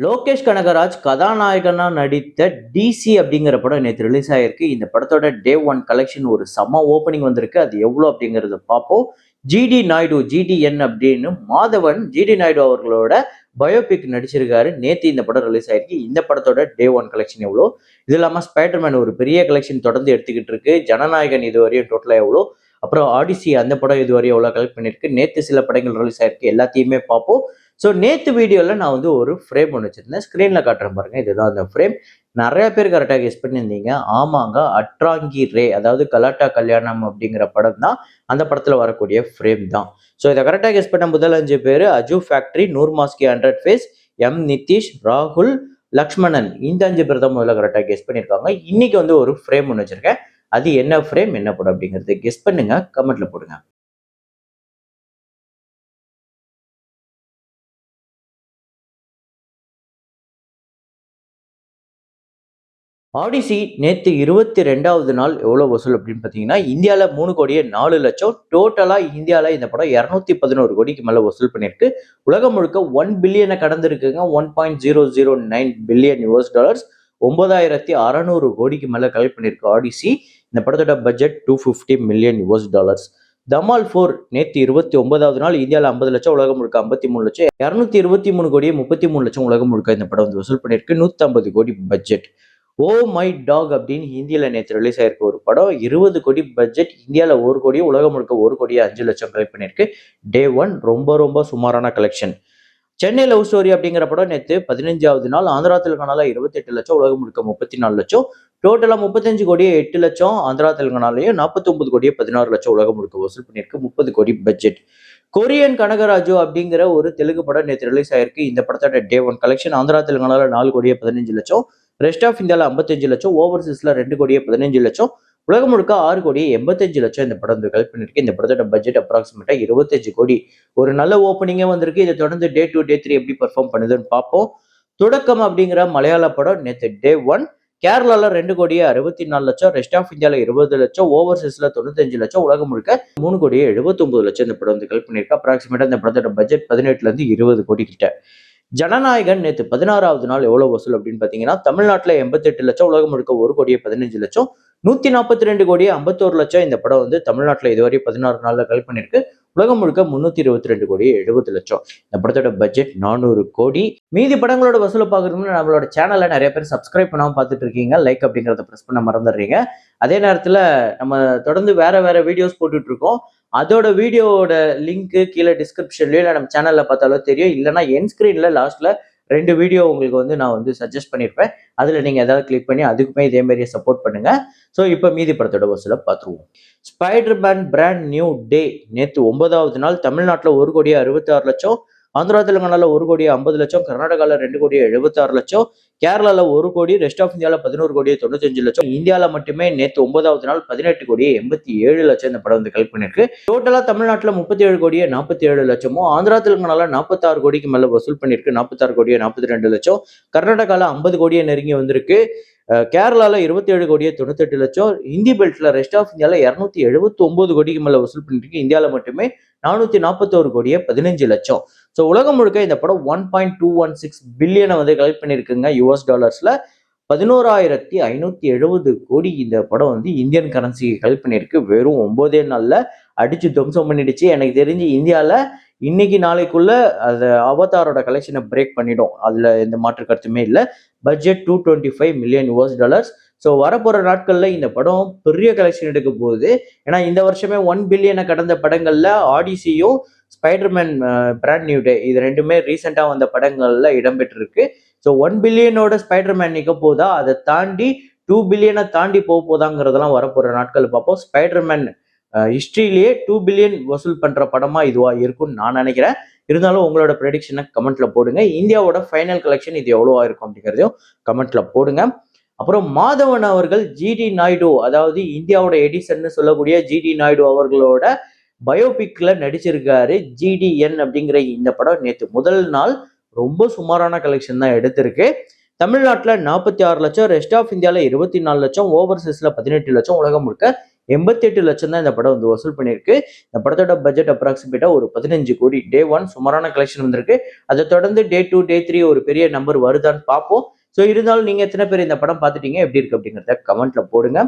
லோகேஷ் கனகராஜ் கதாநாயகனா நடித்த டிசி அப்படிங்கிற படம் நேற்று ரிலீஸ் ஆயிருக்கு. இந்த படத்தோட டே ஒன் கலெக்ஷன் ஒரு செம்ம ஓப்பனிங் வந்திருக்கு. அது எவ்வளோ அப்படிங்கிறத பார்ப்போம். ஜிடி நாயுடு ஜிடிஎன் அப்படின்னு மாதவன் ஜிடி நாயுடு அவர்களோட பயோபிக் நடிச்சிருக்காரு. நேற்று இந்த படம் ரிலீஸ் ஆயிருக்கு. இந்த படத்தோட டே ஒன் கலெக்ஷன் எவ்வளோ, இது இல்லாமல் ஸ்பைடர்மேன் ஒரு பெரிய கலெக்ஷன் தொடர்ந்து எடுத்துக்கிட்டு இருக்கு. ஜனநாயகன் இதுவரையும் டோட்டலாக எவ்வளோ, அப்புறம் ஆடிசி அந்த படம் இதுவரையும் எவ்வளோ கலெக்ட் பண்ணியிருக்கு, நேற்று சில படங்கள் ரிலீஸ் ஆயிருக்கு, எல்லாத்தையுமே பார்ப்போம். ஸோ நேற்று வீடியோவில் நான் வந்து ஒரு ஃப்ரேம் ஒன்று வச்சுருந்தேன், ஸ்க்ரீனில் காட்டுறேன் பாருங்கள். இதுதான் அந்த ஃப்ரேம். நிறைய பேர் கரெக்டாக கெஸ் பண்ணியிருந்தீங்க. ஆமாங்க, அட்ராங்கி ரே, அதாவது கலாட்டா கல்யாணம் அப்படிங்கிற படம் தான். அந்த படத்தில் வரக்கூடிய ஃப்ரேம் தான். ஸோ இதை கரெக்டாக கெஸ் பண்ண முதல் 5 பேர் அஜு ஃபேக்ட்ரி, நூர் மாஸ்கி 100 ஃபேஸ், எம் நிதிஷ், ராகுல், லக்ஷ்மணன். இந்த 5 பேர் தான் முதல்ல கரெக்டாக கெஸ் பண்ணியிருக்காங்க. இன்னைக்கு வந்து ஒரு ஃப்ரேம் ஒன்று வச்சிருக்கேன். அது என்ன ஃப்ரேம், என்ன படம் அப்படிங்கிறது கெஸ் பண்ணுங்க, கமெண்ட்ல போடுங்க. ஆடிசி நேற்று 22வது நாள் எவ்வளோ வசூல் அப்படின்னு பார்த்தீங்கன்னா, இந்தியாவில் 3,04,00,000, டோட்டலாக இந்தியாவில் இந்த படம் 211 கோடிக்கு மேலே வசூல் பண்ணியிருக்கு. உலகம் முழுக்க 1 பில்லியனை கடந்திருக்குங்க. 1.009 பில்லியன் US டாலர்ஸ், 9,600 கோடிக்கு மேலே கலெக்ட் பண்ணியிருக்கு ஆடிசி. இந்த படத்தோட budget 250 million US dollars. Dhamaal 4 நேற்று 29வது நாள் இந்தியாவில் 50 லட்சம், உலகம் முழுக்க 53 லட்சம், 223 கோடியே 33 லட்சம் உலகம் முழுக்க இந்த படம் வந்து வசூல் பண்ணியிருக்கு. 150 கோடி பட்ஜெட். ஓ மை டாக் அப்படின்னு ஹிந்தியில் நேற்று ரிலீஸ் ஆயிருக்க ஒரு படம், 20 கோடி பட்ஜெட், இந்தியாவில் 1 கோடி, உலகம் முழுக்க 1 கோடியே 5 லட்சம் கலெக்ட் பண்ணியிருக்கு. டே ஒன் ரொம்ப ரொம்ப சுமாரான கலெக்ஷன். சென்னை லவ் ஸ்டோரி அப்படிங்கிற படம் நேற்று 15வது நாள் ஆந்திரா தெலுங்கானால 28 லட்சம், உலகம் முழுக்க 34 லட்சம், டோட்டலாக 35 கோடியே 8 லட்சம், ஆந்திரா தெலுங்கானாலையும் 49 கோடியே 16 லட்சம் உலகம் முழுக்க வசூல் பண்ணியிருக்கு. 30 கோடி பட்ஜெட். கொரியன் கனகராஜு அப்படிங்கிற ஒரு தெலுங்கு படம் நேற்று ரிலீஸ் ஆயிருக்கு. இந்த படத்தோட டே ஒன் கலெக்ஷன் ஆந்திரா தெலுங்கானால 4 கோடியே 15 லட்சம், ரெஸ்ட் ஆஃப் இந்தியாவில் 55 லட்சம், ஓவர்சீஸ்ல 2 கோடியே 15 லட்சம், உலகம் முழுக்க 6 கோடியே 85 லட்சம் இந்த படம் வந்து கலெக்ட் பண்ணிருக்கு. இந்த படத்தோட பட்ஜெட் அப்ராக்சிமேட்டா 25 கோடி. ஒரு நல்ல ஓப்பனிங்கே வந்திருக்கு. இதை தொடர்ந்து டே 2 டே 3 எப்படி பர்ஃபார்ம் பண்ணுதுன்னு பார்ப்போம். தொடக்கம் அப்படிங்கிற மலையாள படம் நேற்று டே ஒன் கேரளால 2 கோடியே 64 லட்சம், ரெஸ்ட் ஆஃப் இந்தியாவில் 20 லட்சம், ஓவர்சீஸ்ல 95 லட்சம், உலகம் முழுக்க 3 கோடியே 79 லட்சம் இந்த படம் வந்து கலெக்ட் பண்ணிருக்கு. அப்ராக்சிமேட்டா இந்த படத்தோட பட்ஜெட் 18ல இருந்து 20 கோடி கிட்ட. ஜனநாயகன் நேற்று 16வது நாள் எவ்வளவு வசூல் அப்படின்னு பாத்தீங்கன்னா, தமிழ்நாட்டில் 88 லட்சம், உலகம் முழுக்க 1 கோடியே 15 லட்சம், 142 கோடியே 51 லட்சம் இந்த படம் வந்து தமிழ்நாட்டில் இதுவரை 16 நாள்ல கலெக்ட் பண்ணிருக்கு. உலகம் முழுக்க 322 கோடியே 70 லட்சம். இந்த படத்தோட பட்ஜெட் 400 கோடி. மீதி படங்களோட வசூலை பார்க்கறதுக்கு நம்மளோட சேனலை நிறைய பேர் சப்ஸ்கிரைப் பண்ணாம பார்த்துட்டு இருக்கீங்க. லைக் அப்படிங்கிறத ப்ரெஸ் பண்ண மறந்துடுறீங்க. அதே நேரத்தில் நம்ம தொடர்ந்து வேற வேற வீடியோஸ் போட்டுட்டு இருக்கோம். அதோட வீடியோவோட லிங்க் கீழே டிஸ்கிரிப்ஷன்லயோ இல்லை நம்ம சேனல்ல பார்த்தாலோ தெரியும். இல்லைன்னா என் ஸ்கிரீன்ல லாஸ்ட்ல 2 வீடியோ உங்களுக்கு வந்து நான் வந்து சஜஸ்ட் பண்ணியிருப்பேன். அதுல நீங்க ஏதாவது கிளிக் பண்ணி அதுக்குமே இதே மாதிரியே சப்போர்ட் பண்ணுங்க. ஸோ இப்போ மீதி படத்தோட வசூலை பார்த்துருவோம். ஸ்பைடர்மேன் பிராண்ட் நியூ டே நேற்று 9வது நாள் தமிழ்நாட்டில் 1 கோடியே 66 லட்சம், ஆந்திரா தெலுங்கானால 1 கோடியே 50 லட்சம், கர்நாடகாவில் 2 கோடியே 76 லட்சம், கேரளால 1 கோடி, ரெஸ்ட் ஆஃப் இந்தியாவில் 11 கோடியே 95 லட்சம், இந்தியாவில் மட்டுமே நேற்று 9வது நாள் 18 கோடியே 87 லட்சம் இந்த படம் வந்து கலெக்ட் பண்ணிருக்கு. டோட்டலா தமிழ்நாட்டில் 37 கோடியே 47 லட்சமும், ஆந்திரா தெலுங்கானால 46 கோடிக்கு மேல வசூல் பண்ணிருக்கு. 46 கோடியே 42 லட்சம், கர்நாடகால 50 கோடியே நெருங்கி வந்திருக்கு, கேரளால 27 கோடியே 98 லட்சம், ஹிந்தி பெல்ட்ல ரெஸ்ட் ஆஃப் இந்தியாவில் 279 கோடிக்கு மேல வசூல் பண்ணிருக்கு. இந்தியாவில் மட்டுமே 441 கோடியே 15 லட்சம். ஸோ உலகம் முழுக்க இந்த படம் 1.216 பில்லியனை வந்து கலெக்ட் பண்ணியிருக்குங்க US டாலர்ஸ்ல. 11,570 கோடி இந்த படம் வந்து இந்தியன் கரன்சி கலெக்ட் பண்ணியிருக்கு. வெறும் 9 நாள்ல அடிச்சு துவம்சம் பண்ணிடுச்சு. எனக்கு தெரிஞ்சு இந்தியாவில் இன்னைக்கு நாளைக்குள்ள அது அவதாரோட கலெக்ஷனை பிரேக் பண்ணிடும். அதுல எந்த மாற்று கருத்துமே இல்லை. Budget 225 million US dollars. So வரப்போற நாட்கள்ல இந்த படம் பெரிய கலெக்ஷன் எடுக்க போகுது. ஏன்னா இந்த வருஷமே 1 பில்லியனை கடந்த படங்கள்ல ஆடிசியும் ஸ்பைடர்மேன் பிராண்ட் நியூ டே இது ரெண்டுமே ரீசெண்டா வந்த படங்கள்ல இடம்பெற்றிருக்கு. ஸோ 1 பில்லியனோட ஸ்பைடர்மேன் நிற்க போதா, அதை தாண்டி 2 பில்லியனை தாண்டி போதாங்கிறதெல்லாம் வரப்போற நாட்கள் பார்ப்போம். ஸ்பைடர்மேன் ஹிஸ்டரியிலேயே 2 பில்லியன் வசூல் பண்ற படமா இதுவா இருக்கும்னு நான் நினைக்கிறேன். இருந்தாலும் உங்களோட ப்ரெடிக்ஷனை கமெண்ட்ல போடுங்க. இந்தியாவோட ஃபைனல் கலெக்ஷன் இது எவ்வளவா இருக்கும் அப்படிங்கிறதையும் கமெண்ட்ல போடுங்க. அப்புறம் மாதவன் அவர்கள் ஜிடி நாயுடு, அதாவது இந்தியாவோட எடிசன் சொல்லக்கூடிய ஜிடி நாயுடு அவர்களோட பயோபிக்ல நடிச்சிருக்காரு. ஜிடிஎன் அப்படிங்கிற இந்த படம் நேற்று முதல் நாள் ரொம்ப சுமாரான கலெக்ஷன் தான் எடுத்திருக்கு. தமிழ்நாட்டில் 46 லட்சம், ரெஸ்ட் ஆஃப் இந்தியாவில் 24 லட்சம், ஓவர்சீஸ்ல 18 லட்சம், உலகம் முழுக்க 88 லட்சம் தான் இந்த படம் வந்து வசூல் பண்ணியிருக்கு. இந்த படத்தோட பட்ஜெட் அப்ராக்சிமேட்டா ஒரு 15 கோடி. டே 1 சுமாரான கலெக்ஷன் வந்திருக்கு. அதை தொடர்ந்து டே 2, டே 3 ஒரு பெரிய நம்பர் வருதான்னு பார்ப்போம். ஸோ இருந்தாலும் நீங்க எத்தனை பேர் இந்த படம் பார்த்துட்டீங்க, எப்படி இருக்கு அப்படிங்கிறத கமெண்ட்ல போடுங்க.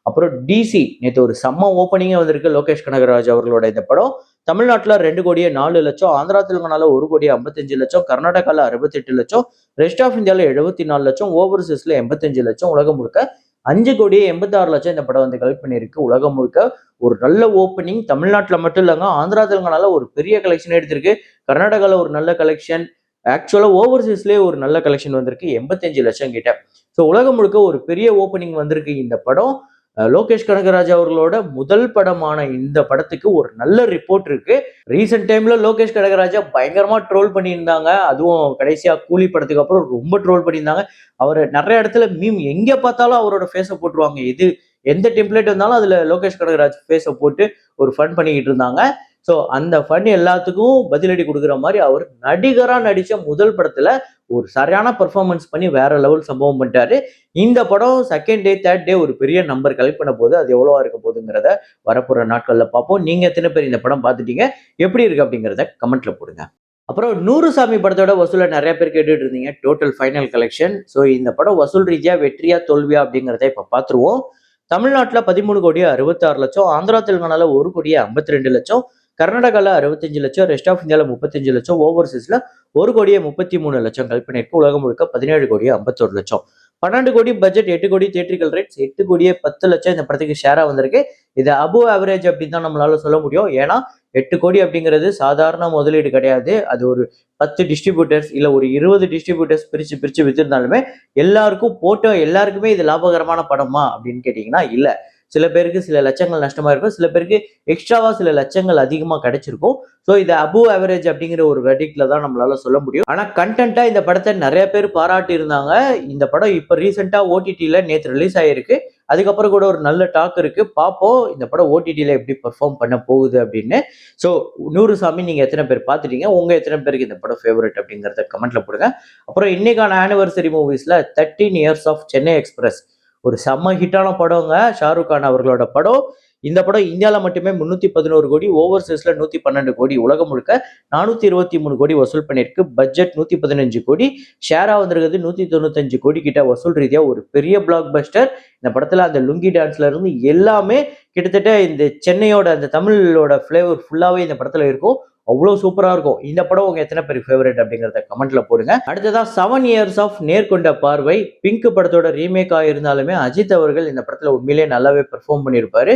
அப்புறம் டிசி நேற்று ஒரு செம்ம ஓப்பனிங்கே வந்திருக்கு. லோகேஷ் கனகராஜ் அவர்களோட இந்த படம் தமிழ்நாட்டில் 2 கோடியே 4 லட்சம், ஆந்திரா தெலுங்கானால 1 கோடியே 55 லட்சம், கர்நாடகாவில் 68 லட்சம், ரெஸ்ட் ஆஃப் இந்தியாவில் 74 லட்சம், ஓவர்சீஸ்ல 85 லட்சம், உலகம் முழுக்க 5 கோடியே 86 லட்சம் இந்த படம் வந்து கலெக்ட் பண்ணியிருக்கு. உலகம் முழுக்க ஒரு நல்ல ஓப்பனிங். தமிழ்நாட்டில் மட்டும் இல்லைங்க, ஆந்திரா தெலுங்கானால ஒரு பெரிய கலெக்ஷன் எடுத்திருக்கு. கர்நாடகாவில் ஒரு நல்ல கலெக்ஷன், ஆக்சுவலா ஓவர்சீஸ்லேயே ஒரு நல்ல கலெக்ஷன் வந்திருக்கு 85 லட்சம் கிட்ட. ஸோ உலகம் முழுக்க ஒரு பெரிய ஓப்பனிங் வந்திருக்கு இந்த படம். லோகேஷ் கனகராஜ் அவர்களோட முதல் படமான இந்த படத்துக்கு ஒரு நல்ல ரிப்போர்ட் இருக்கு. ரீசெண்ட் டைம்ல லோகேஷ் கனகராஜா பயங்கரமா ட்ரோல் பண்ணியிருந்தாங்க. அதுவும் கடைசியா கூலி படத்துக்கு அப்புறம் ரொம்ப ட்ரோல் பண்ணியிருந்தாங்க. அவர் நிறைய இடத்துல மீம் எங்க பார்த்தாலும் அவரோட ஃபேஸை போட்டுருவாங்க. எந்த டெம்ப்ளேட் வந்தாலும் அதுல லோகேஷ் கனகராஜ் ஃபேஸை போட்டு ஒரு ஃபன் பண்ணிக்கிட்டு இருந்தாங்க. ஸோ அந்த ஃபன் எல்லாத்துக்கும் பதிலடி கொடுக்குற மாதிரி அவர் நடிகரா நடிச்ச முதல் படத்துல ஒரு சரியான பெர்ஃபார்மன்ஸ் பண்ணி வேற லெவல் சம்பவம் பண்ணிட்டாரு. இந்த படம் செகண்ட் டே, தேர்ட் டே ஒரு பெரிய நம்பர் கலெக்ட் பண்ண போது அது எவ்வளவா இருக்க போகுதுங்கிறத வரப்போற நாட்கள்ல பார்ப்போம். நீங்க எத்தனை பேர் இந்த படம் பார்த்துட்டீங்க, எப்படி இருக்கு அப்படிங்கிறத கமெண்ட்ல போடுங்க. அப்புறம் 100 சாமி படத்தோட வசூலை நிறைய பேர் கேட்டுட்டு இருந்தீங்க. Total final collection. ஸோ இந்த படம் வசூல் ரீதியா வெற்றியா தோல்வியா அப்படிங்கிறத இப்ப பார்த்துருவோம். தமிழ்நாட்டில் 13 கோடியே 66 லட்சம், ஆந்திரா தெலுங்கானால 1 கோடியே 52 லட்சம், கர்நாடகாவில் 65 லட்சம், ரெஸ்ட் ஆஃப் இந்தியாவில் 35 லட்சம், ஓவர்சீஸ்ல 1 கோடியே 33 லட்சம் கலெக்ட் பண்ணியிருக்கு. உலகம் முழுக்க 17 கோடியே 51 லட்சம். 12 கோடி பட்ஜெட், 8 கோடி தியேட்ரிக்கல் ரைட்ஸ், 8 கோடியே 10 லட்சம் இந்த படத்துக்கு ஷேரா வந்திருக்கு. இது அபோவ் ஆவரேஜ் அப்படின்னு தான் நம்மளால சொல்ல முடியும். ஏன்னா 8 கோடி அப்படிங்கிறது சாதாரண முதலீடு கிடையாது. அது ஒரு 10 டிஸ்ட்ரிபியூட்டர்ஸ் இல்ல ஒரு 20 டிஸ்ட்ரிபியூட்டர்ஸ் பிரிச்சு பிரிச்சு வித்திருந்தாலுமே எல்லாருக்குமே இது லாபகரமான படமா அப்படின்னு கேட்டீங்கன்னா இல்ல. சில பேருக்கு சில லட்சங்கள் நஷ்டமா இருக்கும், சில பேருக்கு எக்ஸ்ட்ராவா சில லட்சங்கள் அதிகமா கிடைச்சிருக்கும். ஸோ இது அபோவ் ஆவரேஜ் அப்படிங்கிற ஒரு வெர்டிக்ட்ல தான் நம்மளால சொல்ல முடியும். ஆனா கண்டென்ட்டா இந்த படத்தை நிறைய பேர் பாராட்டி இருந்தாங்க. இந்த படம் இப்ப ரீசெண்டா ஓடிடில நேற்று ரிலீஸ் ஆயிருக்கு. அதுக்கப்புறம் கூட ஒரு நல்ல டாக் இருக்கு. பார்ப்போம் இந்த படம் ஓடிடில எப்படி பெர்ஃபார்ம் பண்ண போகுது அப்படின்னு. ஸோ 100 சாமி நீங்க எத்தனை பேர் பார்த்துட்டீங்க, உங்க எத்தனை பேருக்கு இந்த படம் ஃபேவரட் அப்படிங்கிறத கமெண்ட்ல போடுங்க. அப்புறம் இன்னைக்கான ஆனிவர்சரி மூவிஸ்ல 13 இயர்ஸ் ஆஃப் சென்னை எக்ஸ்பிரஸ் ஒரு செம்ம ஹிட்டான படங்க. ஷாருக் கான் அவர்களோட படம். இந்த படம் இந்தியாவில் மட்டுமே 311 கோடி, ஓவர்சீஸ்ல 112 கோடி, உலகம் முழுக்க 423 கோடி வசூல் பண்ணியிருக்கு. பட்ஜெட் 115 கோடி, ஷேரா வந்திருக்கிறது 195 கோடி கிட்ட. வசூல் ரீதியா ஒரு பெரிய பிளாக் பஸ்டர். இந்த படத்துல அந்த லுங்கி டான்ஸ்ல இருந்து எல்லாமே கிட்டத்தட்ட இந்த சென்னையோட அந்த தமிழோட ஃபிளேவர் ஃபுல்லாவே இந்த படத்துல இருக்கும். அவ்வளோ சூப்பரா இருக்கும். இந்த படம் உங்க எத்தனை பேர் ஃபேவரட் அப்படிங்கிறத கமெண்ட்ல போடுங்க. அடுத்ததா 7 இயர்ஸ் ஆஃப் நேர்கொண்ட பார்வை. பிங்க் படத்தோட ரீமேக் இருந்தாலுமே அஜித் அவர்கள் இந்த படத்துல உண்மையிலேயே நல்லாவே பெர்ஃபார்ம் பண்ணியிருப்பாரு.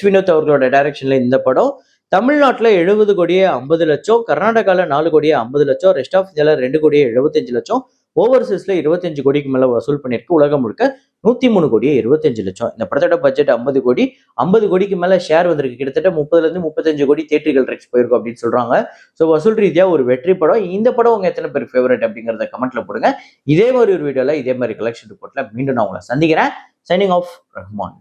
வினோத் அவர்களோட டைரக்ஷன்ல இந்த படம். தமிழ்நாட்டில் 70 கோடியே 50 லட்சம், கர்நாடகாவில் 4 கோடியே 50 லட்சம், ரெஸ்ட் ஆஃப் இந்தியால 2 கோடியே 75 லட்சம், ஓவர்சீஸ்ல 25 கோடிக்கு மேல வசூல் பண்ணியிருக்கு. உலகம் முழுக்க 103 கோடியே 25 லட்சம். இந்த படத்தோட பட்ஜெட் 50 கோடி, 50 கோடிக்கு மேல ஷேர் வந்திருக்கு. கிட்டத்தட்ட 30ல இருந்து 35 கோடி தியேட்ரிக்கல் ரைட்ஸ் போயிருக்கும் அப்படின்னு சொல்றாங்க. ஸோ வசூல் ரீதியா ஒரு வெற்றி படம். இந்த படம் உங்க எத்தனை பேர் ஃபேவரட் அப்படிங்கிறத கமெண்ட்ல போடுங்க. இதே மாதிரி ஒரு வீடியோல இதே மாதிரி கலெக்ஷன் ரிப்போர்ட்ல மீண்டும் நான் உங்களை சந்திக்கிறேன். Signing off, Rahman.